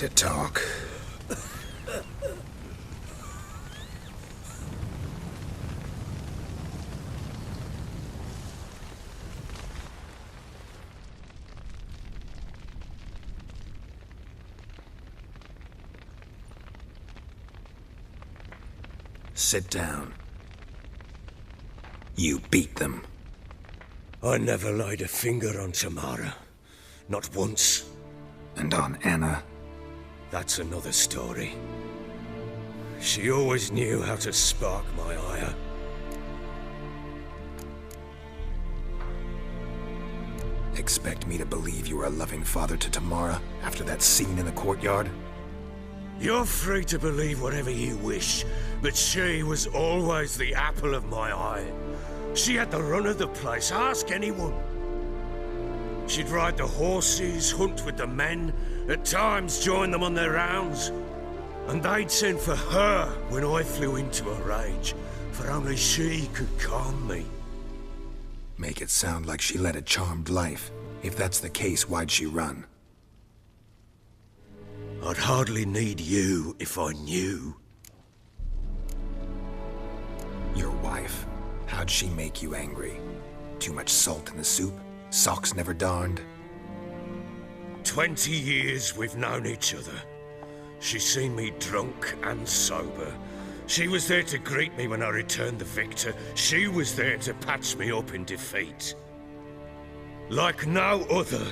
to talk. Sit down. You beat them. I never laid a finger on Tamara. Not once. And on Anna? That's another story. She always knew how to spark my ire. Expect me to believe you were a loving father to Tamara after that scene in the courtyard? You're free to believe whatever you wish, but she was always the apple of my eye. She had the run of the place, ask anyone. She'd ride the horses, hunt with the men, at times join them on their rounds. And they'd send for her when I flew into a rage, for only she could calm me. Make it sound like she led a charmed life. If that's the case, why'd she run? I'd hardly need you if I knew. Your wife. How'd she make you angry? Too much salt in the soup? Socks never darned? 20 years we've known each other. She's seen me drunk and sober. She was there to greet me when I returned the victor. She was there to patch me up in defeat. Like no other,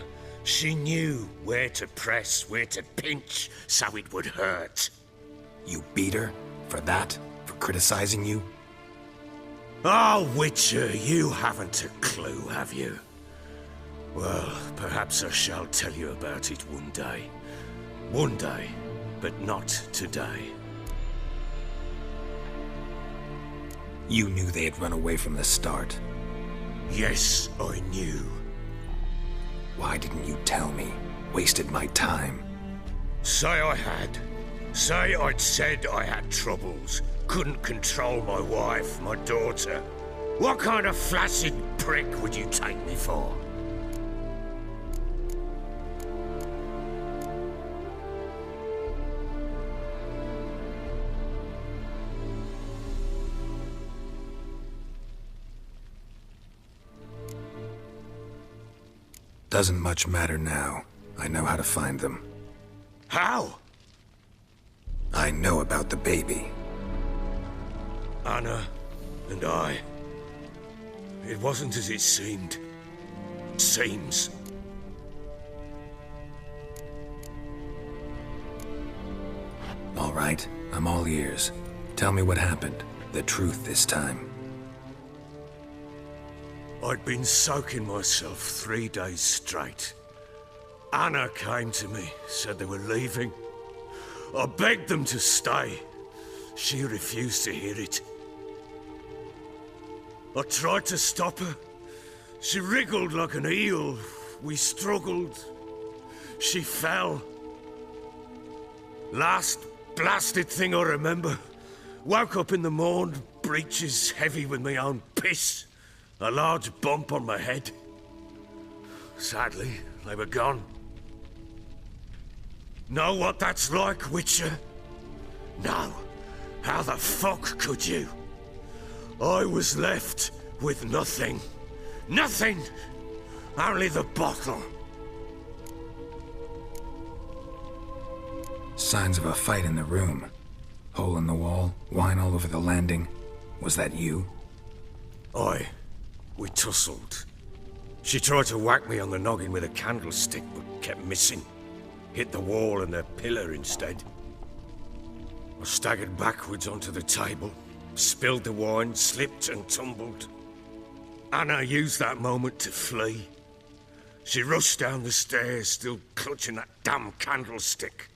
she knew where to press, where to pinch, so it would hurt. You beat her? For that? For criticizing you? Oh, Witcher, you haven't a clue, have you? Well, perhaps I shall tell you about it one day. One day, but not today. You knew they had run away from the start. Yes, I knew. Why didn't you tell me? Wasted my time. Say I had. Say I'd said I had troubles. Couldn't control my wife, my daughter. What kind of flaccid prick would you take me for? Doesn't much matter now. I know how to find them. How? I know about the baby. Anna and I. It wasn't as it seemed. Seems. All right, I'm all ears. Tell me what happened. The truth this time. I'd been soaking myself 3 days straight. Anna came to me, said they were leaving. I begged them to stay. She refused to hear it. I tried to stop her. She wriggled like an eel. We struggled. She fell. Last blasted thing I remember. Woke up in the morn, breeches heavy with my own piss. A large bump on my head. Sadly, they were gone. Know what that's like, Witcher? No. How the fuck could you? I was left with nothing. Nothing! Only the bottle. Signs of a fight in the room. Hole in the wall, wine all over the landing. Was that you? We tussled. She tried to whack me on the noggin with a candlestick, but kept missing. Hit the wall and the pillar instead. I staggered backwards onto the table, spilled the wine, slipped and tumbled. Anna used that moment to flee. She rushed down the stairs, still clutching that damn candlestick.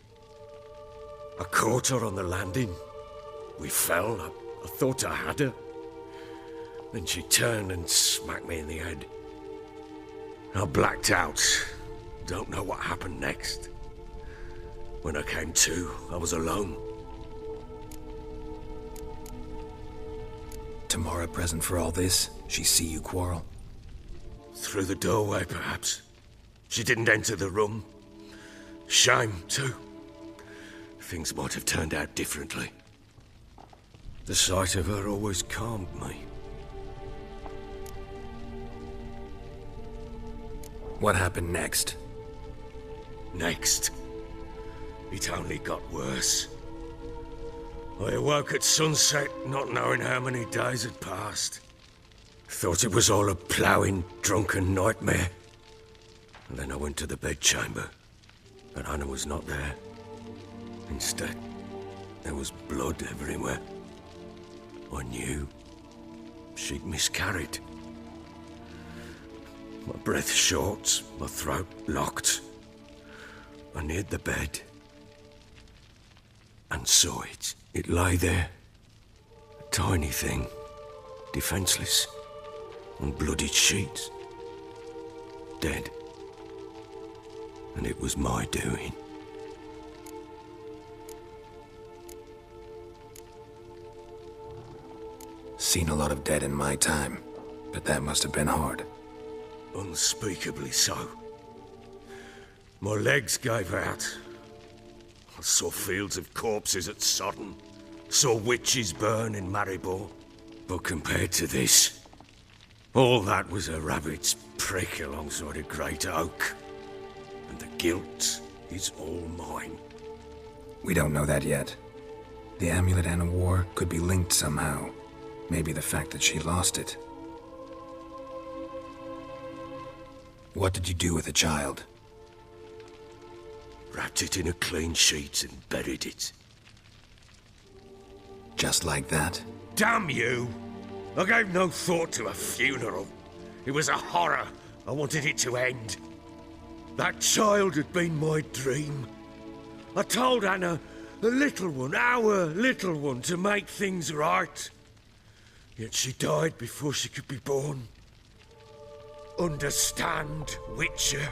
I caught her on the landing. We fell. I thought I had her. Then she turned and smacked me in the head. I blacked out. Don't know what happened next. When I came to, I was alone. Tamara present for all this? She see you quarrel? Through the doorway, perhaps. She didn't enter the room. Shame, too. things might have turned out differently. The sight of her always calmed me. What happened next? Next, it only got worse. I awoke at sunset, not knowing how many days had passed. Thought it was all a ploughing, drunken nightmare. And then I went to the bedchamber, but Anna was not there. Instead, there was blood everywhere. I knew she'd miscarried. My breath short, my throat locked. I neared the bed and saw it. It lay there, a tiny thing, defenseless, on bloodied sheets, dead. And it was my doing. Seen a lot of dead in my time, but that must have been hard. Unspeakably so. My legs gave out. I saw fields of corpses at Sodden. Saw witches burn in Maribor. But compared to this, all that was a rabbit's prick alongside a great oak. And the guilt is all mine. We don't know that yet. The amulet and Amor could be linked somehow. Maybe the fact that she lost it. What did you do with the child? Wrapped it in a clean sheet and buried it. Just like that? Damn you! I gave no thought to a funeral. It was a horror. I wanted it to end. That child had been my dream. I told Anna, the little one, our little one, to make things right. Yet she died before she could be born. Understand, Witcher?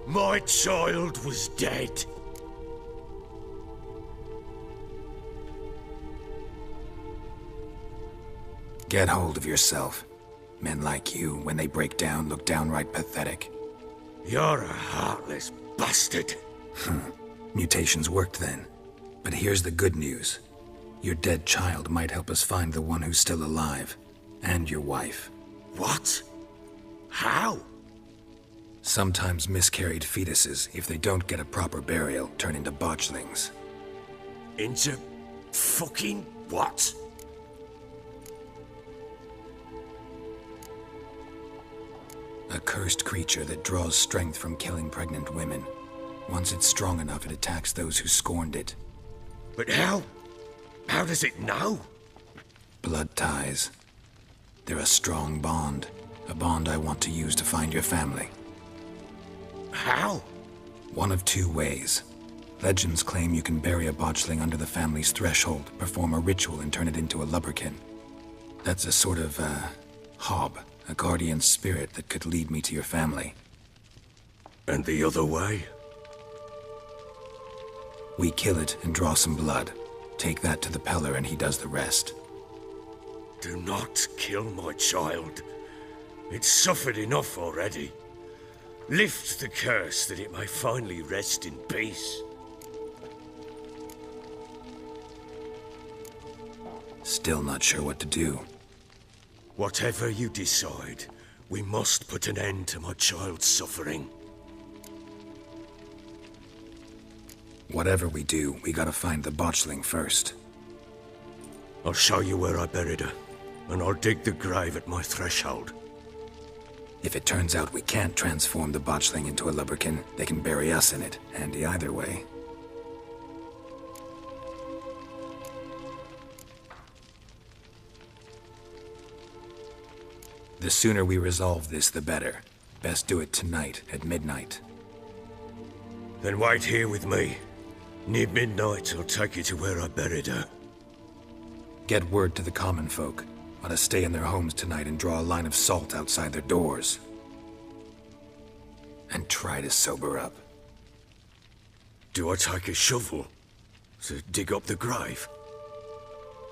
My child was dead. Get hold of yourself. Men like you, when they break down, look downright pathetic. You're a heartless bastard. Mutations worked then. But here's the good news. Your dead child might help us find the one who's still alive. And your wife. What? How? Sometimes miscarried fetuses, if they don't get a proper burial, turn into botchlings. Into fucking what? A cursed creature that draws strength from killing pregnant women. Once it's strong enough, it attacks those who scorned it. But how? How does it know? Blood ties. They're a strong bond. A bond I want to use to find your family. How? One of two ways. Legends claim you can bury a botchling under the family's threshold, perform a ritual, and turn it into a lubberkin. That's a sort of, hob, a guardian spirit that could lead me to your family. And the other way? We kill it and draw some blood. Take that to the Peller and he does the rest. Do not kill my child. It's suffered enough already. Lift the curse that it may finally rest in peace. Still not sure what to do. Whatever you decide, we must put an end to my child's suffering. Whatever we do, we gotta find the botchling first. I'll show you where I buried her, and I'll dig the grave at my threshold. If it turns out we can't transform the botchling into a lubberkin, they can bury us in it. Handy either way. The sooner we resolve this, the better. Best do it tonight, at midnight. Then wait here with me. Near midnight, I'll take you to where I buried her. Get word to the common folk. Let us stay in their homes tonight and draw a line of salt outside their doors. And try to sober up. Do I take a shovel to dig up the grave?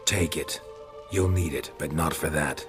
Take it. You'll need it, but not for that.